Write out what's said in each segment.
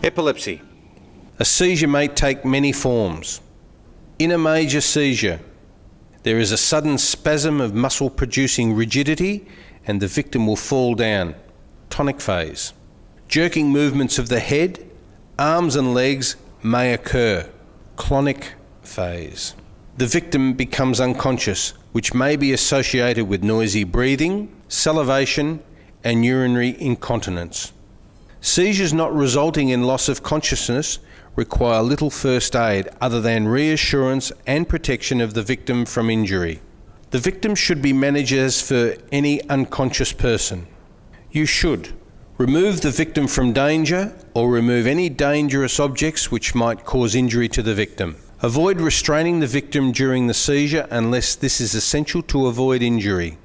Epilepsy. A seizure may take many forms. In a major seizure, there is a sudden spasm of muscle producing rigidity and the victim will fall down. Tonic phase. Jerking movements of the head, arms and legs may occur. Clonic phase. The victim becomes unconscious, which may be associated with noisy breathing, salivation and urinary incontinence. Seizures not resulting in loss of consciousness require little first aid other than reassurance and protection of the victim from injury. The victim should be managed as for any unconscious person. You should remove the victim from danger or remove any dangerous objects which might cause injury to the victim. Avoid restraining the victim during the seizure unless this is essential to avoid injury.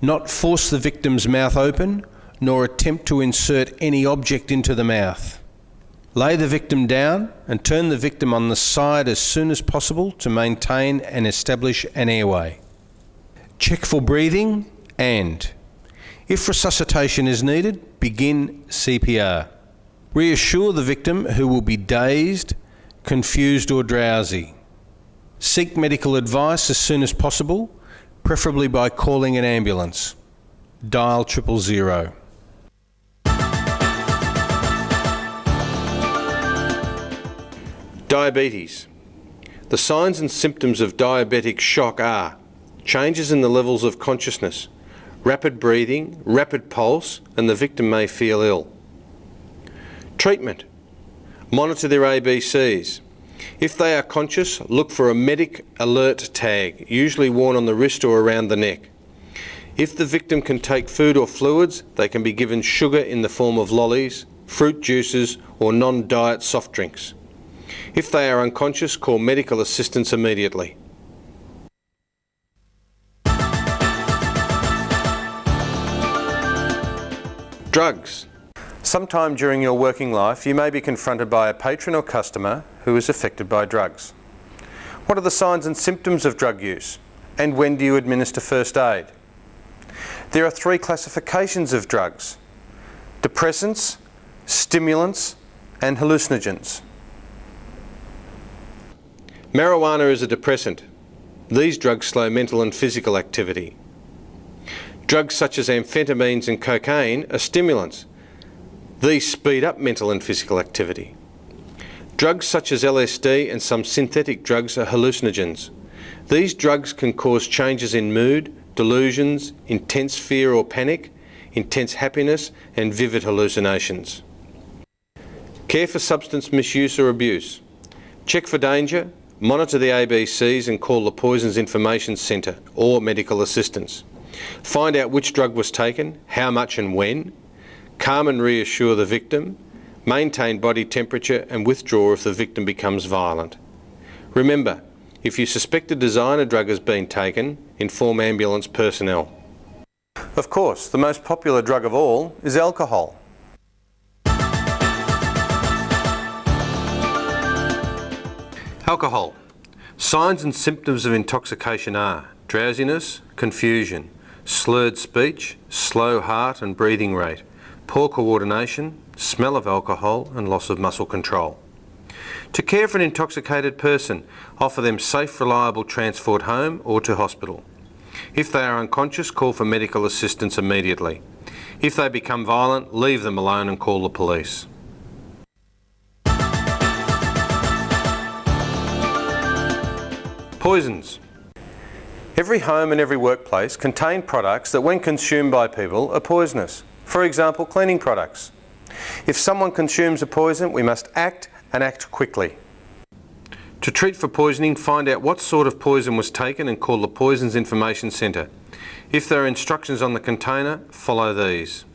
Not force the victim's mouth open, nor attempt to insert any object into the mouth. Lay the victim down and turn the victim on the side as soon as possible to maintain and establish an airway. Check for breathing and, if resuscitation is needed, begin CPR. Reassure the victim who will be dazed, confused or drowsy. Seek medical advice as soon as possible, preferably by calling an ambulance. Dial 000. Diabetes. The signs and symptoms of diabetic shock are changes in the levels of consciousness, rapid breathing, rapid pulse, and the victim may feel ill. Treatment. Monitor their ABCs. If they are conscious, look for a medic alert tag, usually worn on the wrist or around the neck. If the victim can take food or fluids, they can be given sugar in the form of lollies, fruit juices, or non-diet soft drinks. If they are unconscious, call medical assistance immediately. Drugs. Sometime during your working life, you may be confronted by a patron or customer who is affected by drugs. What are the signs and symptoms of drug use? And when do you administer first aid? There are 3 classifications of drugs: depressants, stimulants, and hallucinogens. Marijuana is a depressant. These drugs slow mental and physical activity. Drugs such as amphetamines and cocaine are stimulants. These speed up mental and physical activity. Drugs such as LSD and some synthetic drugs are hallucinogens. These drugs can cause changes in mood, delusions, intense fear or panic, intense happiness, and vivid hallucinations. Care for substance misuse or abuse. Check for danger, monitor the ABCs and call the Poisons Information Centre or medical assistance. Find out which drug was taken, how much and when. Calm and reassure the victim. Maintain body temperature and withdraw if the victim becomes violent. Remember, if you suspect a designer drug has been taken, inform ambulance personnel. Of course, the most popular drug of all is alcohol. Alcohol. Signs and symptoms of intoxication are drowsiness, confusion, slurred speech, slow heart and breathing rate, poor coordination, smell of alcohol and loss of muscle control. To care for an intoxicated person, offer them safe, reliable transport home or to hospital. If they are unconscious, call for medical assistance immediately. If they become violent, leave them alone and call the police. Poisons. Every home and every workplace contain products that when consumed by people are poisonous. For example, cleaning products. If someone consumes a poison, we must act and act quickly. To treat for poisoning, find out what sort of poison was taken and call the Poisons Information Centre. If there are instructions on the container, follow these.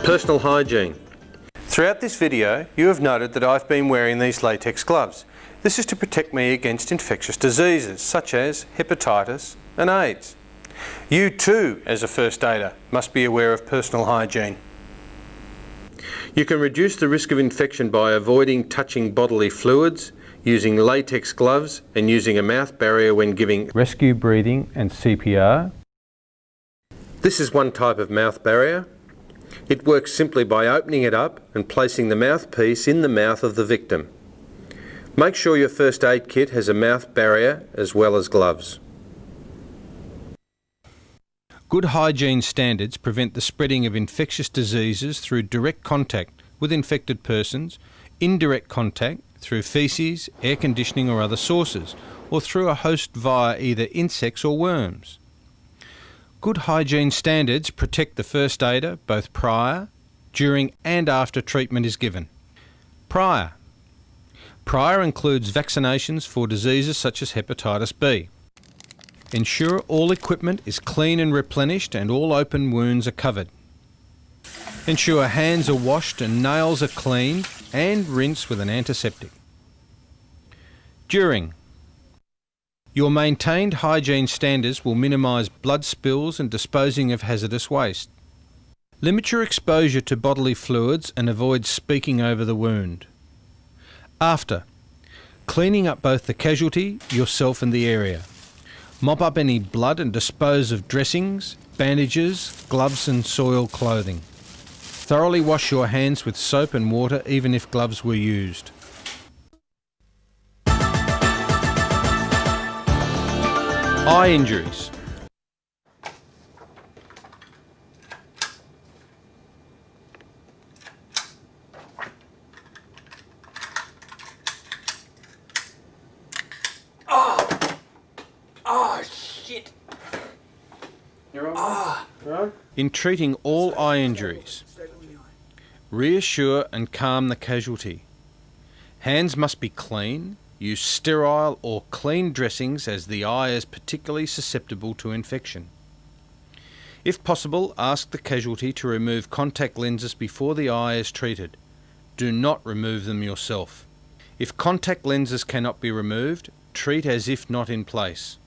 Personal hygiene. Throughout this video, you have noted that I've been wearing these latex gloves. This is to protect me against infectious diseases such as hepatitis and AIDS. You too, as a first aider, must be aware of personal hygiene. You can reduce the risk of infection by avoiding touching bodily fluids, using latex gloves and using a mouth barrier when giving rescue breathing and CPR. This is one type of mouth barrier. It works simply by opening it up and placing the mouthpiece in the mouth of the victim. Make sure your first aid kit has a mouth barrier as well as gloves. Good hygiene standards prevent the spreading of infectious diseases through direct contact with infected persons, indirect contact through faeces, air conditioning or other sources, or through a host via either insects or worms. Good hygiene standards protect the first aider both prior, during and after treatment is given. Prior. Prior includes vaccinations for diseases such as hepatitis B. Ensure all equipment is clean and replenished and all open wounds are covered. Ensure hands are washed and nails are cleaned and rinse with an antiseptic. During. Your maintained hygiene standards will minimise blood spills and disposing of hazardous waste. Limit your exposure to bodily fluids and avoid speaking over the wound. After. Cleaning up both the casualty, yourself and the area. Mop up any blood and dispose of dressings, bandages, gloves and soiled clothing. Thoroughly wash your hands with soap and water even if gloves were used. Eye injuries. Oh, shit. You're on? You're on? In treating all eye injuries, reassure and calm the casualty. Hands must be clean. Use sterile or clean dressings as the eye is particularly susceptible to infection. If possible, ask the casualty to remove contact lenses before the eye is treated. Do not remove them yourself. If contact lenses cannot be removed, treat as if not in place.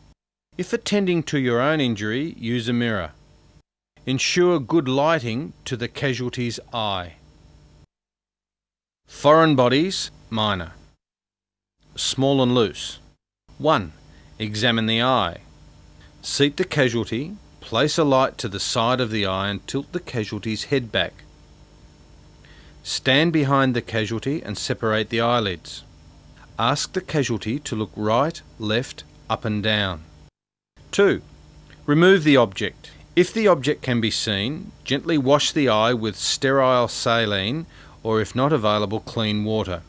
If attending to your own injury, use a mirror. Ensure good lighting to the casualty's eye. Foreign bodies, minor. Small and loose. 1. Examine the eye. Seat the casualty, place a light to the side of the eye and tilt the casualty's head back. Stand behind the casualty and separate the eyelids. Ask the casualty to look right, left, up and down. 2. Remove the object. If the object can be seen, gently wash the eye with sterile saline or if not available, clean water.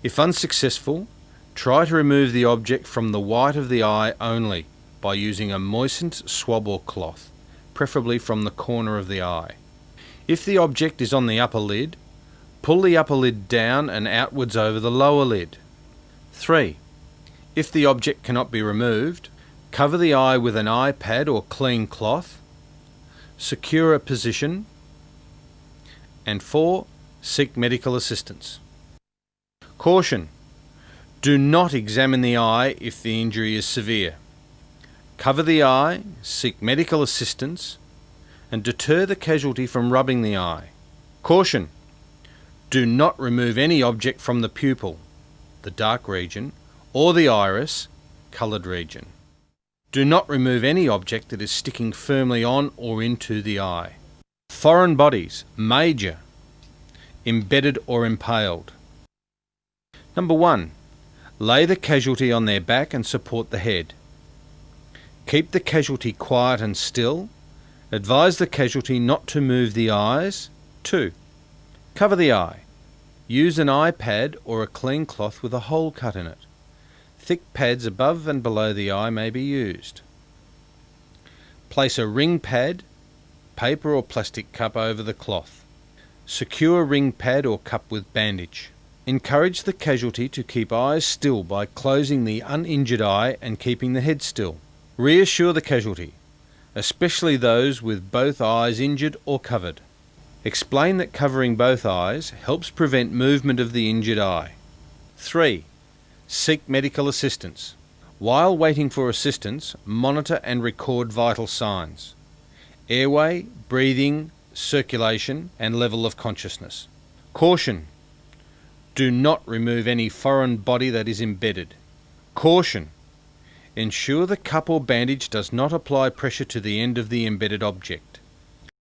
If unsuccessful, try to remove the object from the white of the eye only by using a moistened swab or cloth, preferably from the corner of the eye. If the object is on the upper lid, pull the upper lid down and outwards over the lower lid. 3. If the object cannot be removed, cover the eye with an eye pad or clean cloth, secure a position, and 4. Seek medical assistance. Caution: do not examine the eye if the injury is severe. Cover the eye, seek medical assistance, and deter the casualty from rubbing the eye. Caution: do not remove any object from the pupil, the dark region, or the iris, coloured region. Do not remove any object that is sticking firmly on or into the eye. Foreign bodies, major, embedded or impaled. Number 1. Lay the casualty on their back and support the head. Keep the casualty quiet and still. Advise the casualty not to move the eyes. 2. Cover the eye. Use an eye pad or a clean cloth with a hole cut in it. Thick pads above and below the eye may be used. Place a ring pad, paper or plastic cup over the cloth. Secure ring pad or cup with bandage. Encourage the casualty to keep eyes still by closing the uninjured eye and keeping the head still. Reassure the casualty, especially those with both eyes injured or covered. Explain that covering both eyes helps prevent movement of the injured eye. 3. Seek medical assistance. While waiting for assistance, monitor and record vital signs: airway, breathing, circulation, and level of consciousness. Caution: do not remove any foreign body that is embedded. Caution: Ensure the cup or bandage does not apply pressure to the end of the embedded object.